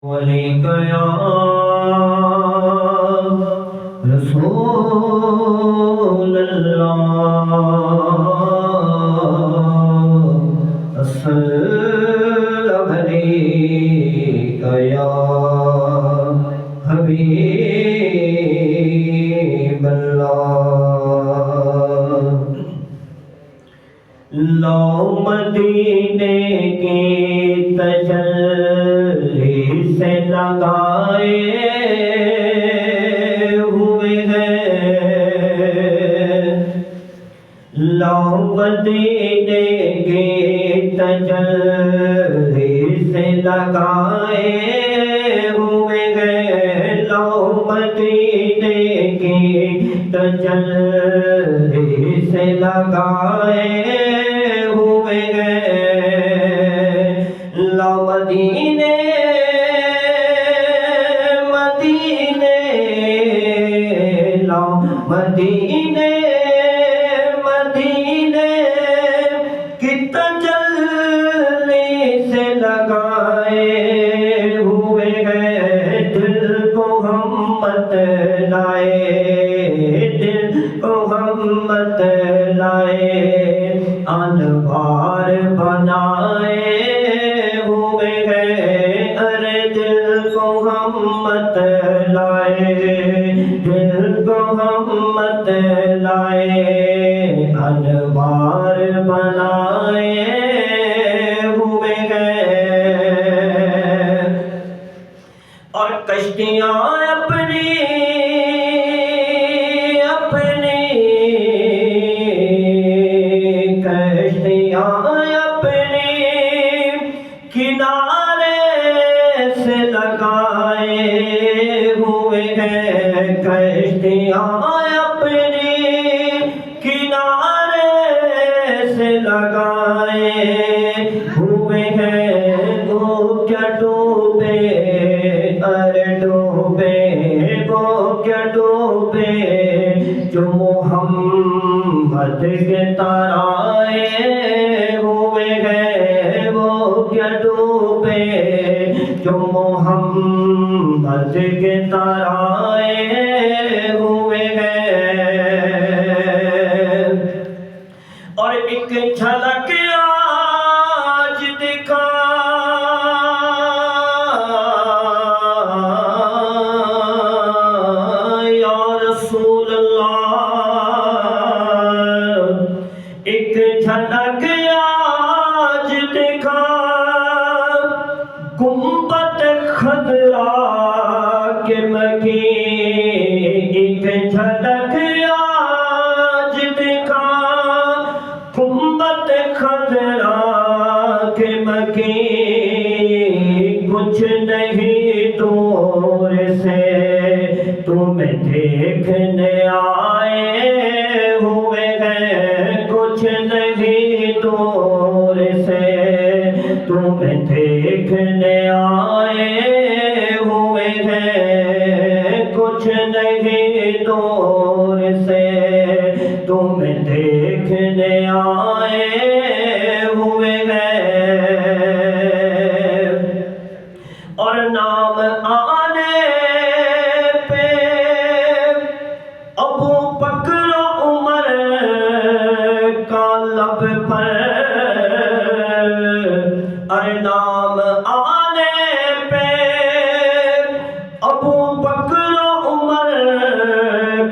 علیک یا رسول اللہ السلام علیک یا حبیب اللہ لو مدینے کی تجلی سے لگائے ہوئے ہیں لو مدینے کی تجلی سے لگائے ہوئے ہیں لو مدینے کی تجلی سے لگائے ہوئے ہیں لو مدینے مدینے لو مدینے مدینے کی تجلی سے لگائے ہوئے ہیں دل کو ہم مت لائے دل کو ہم مت لائے انوار بنائے ہوئے ہیں ارے دل کو ہم مت لائے دل کو ہم مت لائے انوار بنائے ہوئے ہیں اور کشتیاں اپنی کنارے سے لگائے ہوئے ہیں کشتیاں اپنی کنارے سے لگائے ہوئے ہیں وہ کیا ڈوبے ارے ڈوبے وہ کیا ڈوبے جو محمد کے ترائے ہوئے ہیں وہ کیا ڈوبے جو محمد کے ترائے ہوئے ہیں اور ایک جھلک آج دکھا یا رسول اللہ ایک جھلک آج دکھا گنبد خضرا کے مکی ایک جھلک آج دکھا گنبد خضرا کے مکی کچھ نہیں دور سے تمہیں دیکھنے آئے ہوئے ہیں کچھ نہیں دور سے تمہیں دیکھنے آئے ہوئے ہیں کچھ نہیں دور سے تمہیں دیکھنے آئے ہوئے ہیں اور نام آنے پہ ابو بکر عمر کا لب پر ارے نام آنے پہ ابو بکر عمر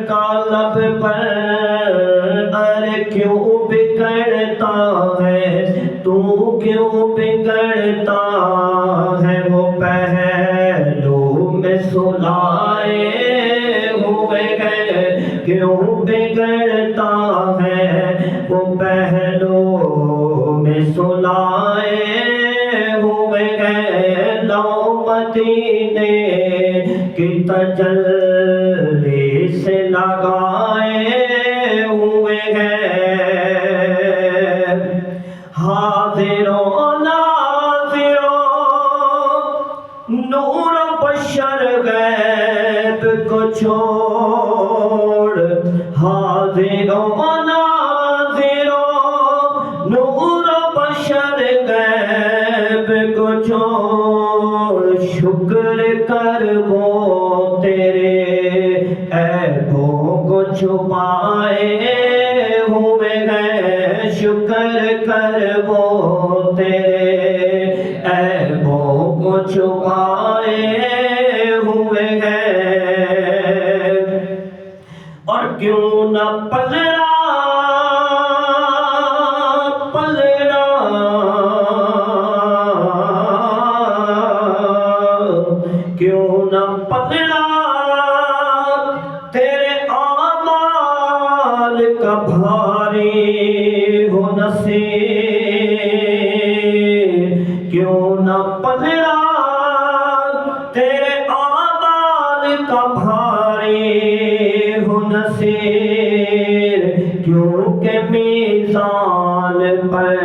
کا لب پر ارے کیوں بگڑتا ہے تو کیوں بگڑتا ہے وہ پہلو میں سلائے ہوئے ہیں کیوں بگڑتا ہے وہ پہلو میں سلائے ہوئے ہیں لو مدینے کی تجلی سے لگائے ہوئے ہیں حاضروں ناظروں نور بشر غیب کو چھوڑ حاضروں ناظروں نور بشر غیب کو چھوڑ شکر شکر کر وہ تیرے عیبوں کو چھپائے ہوئے ہیں، شکر کر وہ تیرے عیبوں کو چھپائے ہوئے ہیں۔ اور کیوں نہ پلڑا پلڑا کیوں نہ پلڑا تیرے اعمال کا بھاری ہو نصیر، کیوں نہ پلڑا تیرے اعمال کا بھاری ہو نصیر، کیونکہ میزان پر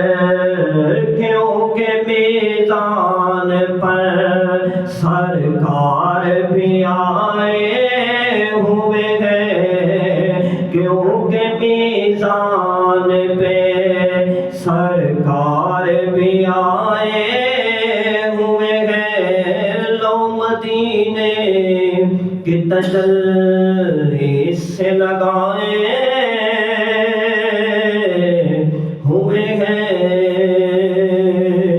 سرکار بھی آئے ہوئے ہیں، کیونکہ میزان پہ سرکار بھی آئے ہوئے ہیں۔ لو مدینے کی تجلی سے لگائیں